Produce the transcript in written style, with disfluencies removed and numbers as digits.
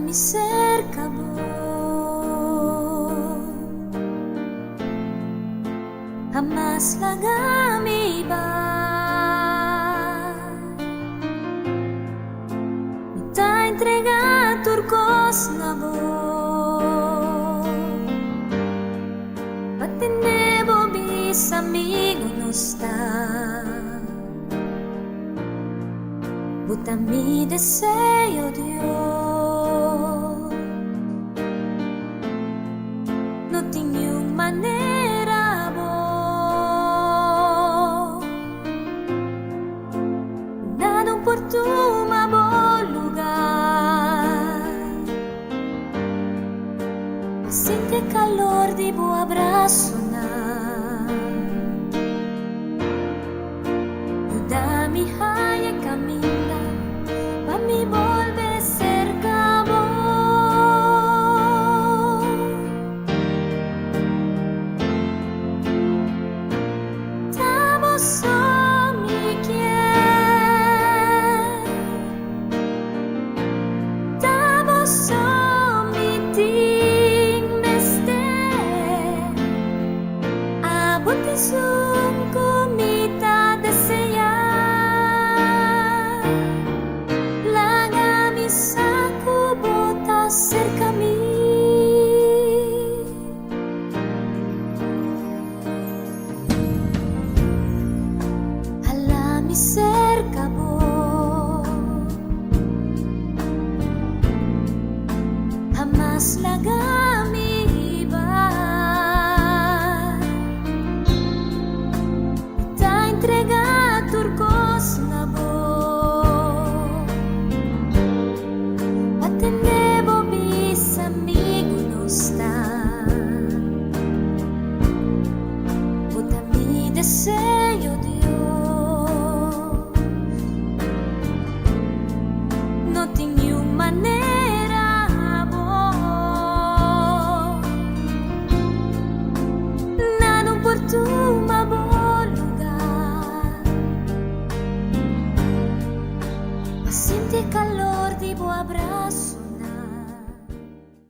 mi cerca vos, jamás la mi va. Mi ta entrega turcos na vos, patinebo bis amigo no está. Buta mi deseo, Dios. No tengo manera, vos. Nada por tu buen lugar. Siente calor de bu abrazo, da mi haya camina, pa mi volve cerca vos. Tamos so mi quien, tamos so mi ting meste, abuti sum comita desea. Cerca mí, alla mi cerca vos, jamás la mi va. Ta entrega turcos na voz, patenebo bis amigo no está. Bota mi deseo.